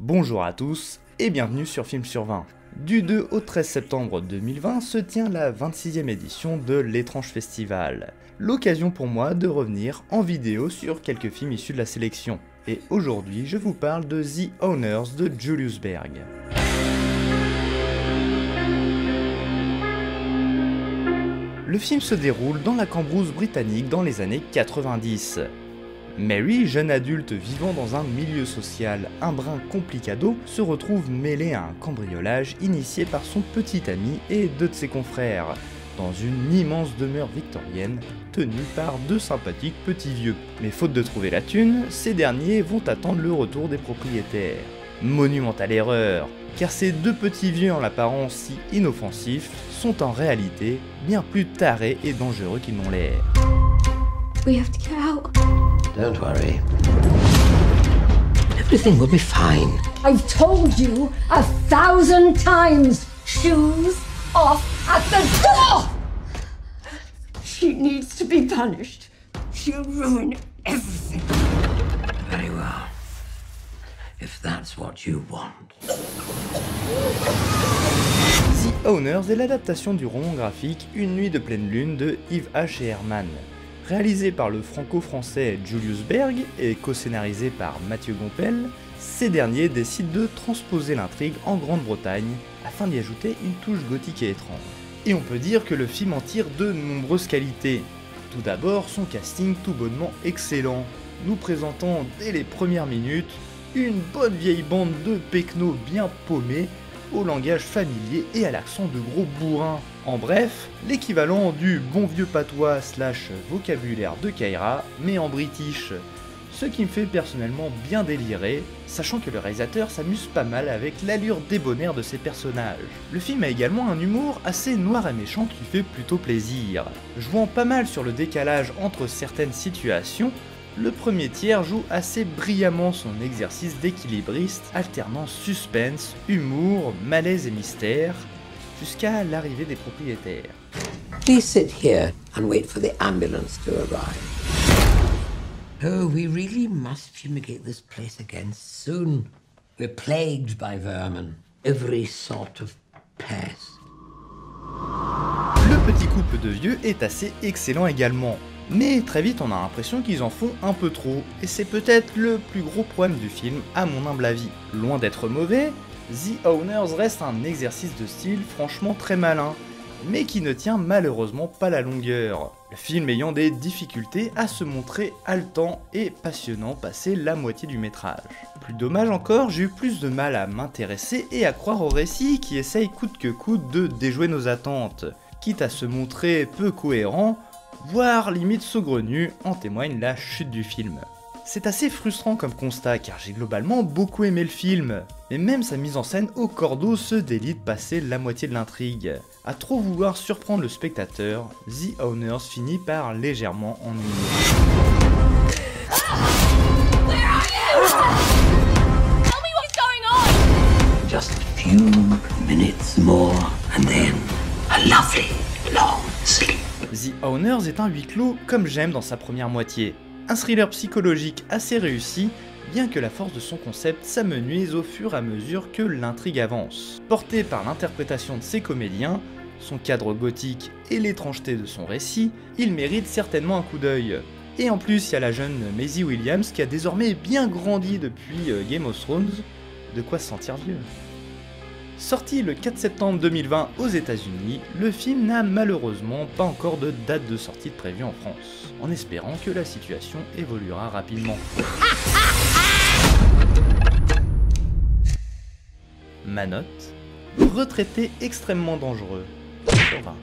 Bonjour à tous et bienvenue sur Film sur 20. Du 2 au 13 septembre 2020 se tient la 26e édition de l'Étrange Festival. L'occasion pour moi de revenir en vidéo sur quelques films issus de la sélection. Et aujourd'hui je vous parle de The Owners de Julius Berg. Le film se déroule dans la Cambrousse britannique dans les années 90. Mary, jeune adulte vivant dans un milieu social un brin complicado, se retrouve mêlée à un cambriolage initié par son petit ami et deux de ses confrères, dans une immense demeure victorienne tenue par deux sympathiques petits vieux. Mais faute de trouver la thune, ces derniers vont attendre le retour des propriétaires. Monumentale erreur, car ces deux petits vieux en l'apparence si inoffensifs sont en réalité bien plus tarés et dangereux qu'ils n'ont l'air. We have to get out. Don't worry. Everything will be fine. I've told you 1,000 times. Shoes off at the door! She needs to be punished. She'll ruin everything. Very well. If that's what you want. The Owners est l'adaptation du roman graphique Une nuit de pleine lune de Yves H. et Herman. Réalisé par le franco-français Julius Berg et co-scénarisé par Mathieu Gompel, ces derniers décident de transposer l'intrigue en Grande-Bretagne afin d'y ajouter une touche gothique et étrange. Et on peut dire que le film en tire de nombreuses qualités. Tout d'abord, son casting tout bonnement excellent, nous présentant dès les premières minutes une bonne vieille bande de pecnos bien paumés, au langage familier et à l'accent de gros bourrins. En bref, l'équivalent du bon vieux patois / vocabulaire de Kaira, mais en british. Ce qui me fait personnellement bien délirer, sachant que le réalisateur s'amuse pas mal avec l'allure débonnaire de ses personnages. Le film a également un humour assez noir et méchant qui fait plutôt plaisir. Jouant pas mal sur le décalage entre certaines situations, le premier tiers joue assez brillamment son exercice d'équilibriste, alternant suspense, humour, malaise et mystère, jusqu'à l'arrivée des propriétaires. Please sit here and wait for the ambulance to arrive. Oh, we really must fumigate this place again soon. We're plagued by vermin, every sort of pest. Le petit couple de vieux est assez excellent également. Mais très vite on a l'impression qu'ils en font un peu trop, et c'est peut-être le plus gros problème du film à mon humble avis. Loin d'être mauvais, The Owners reste un exercice de style franchement très malin, mais qui ne tient malheureusement pas la longueur. Le film ayant des difficultés à se montrer haletant et passionnant passé la moitié du métrage. Plus dommage encore, j'ai eu plus de mal à m'intéresser et à croire au récit qui essaye coûte que coûte de déjouer nos attentes, quitte à se montrer peu cohérent, voire limite saugrenu, en témoigne la chute du film. C'est assez frustrant comme constat car j'ai globalement beaucoup aimé le film, mais même sa mise en scène au cordeau se délie de passer la moitié de l'intrigue. À trop vouloir surprendre le spectateur, The Owners finit par légèrement ennuyer. Just a few minutes more and then a lovely long sleep. The Owners est un huis clos comme j'aime dans sa première moitié. Un thriller psychologique assez réussi, bien que la force de son concept s'amenuise au fur et à mesure que l'intrigue avance. Porté par l'interprétation de ses comédiens, son cadre gothique et l'étrangeté de son récit, il mérite certainement un coup d'œil. Et en plus, il y a la jeune Maisie Williams qui a désormais bien grandi depuis Game of Thrones, de quoi se sentir vieux. Sorti le 4 septembre 2020 aux États-Unis, le film n'a malheureusement pas encore de date de sortie prévue en France, en espérant que la situation évoluera rapidement. Ma note, retraité extrêmement dangereux, sur 20.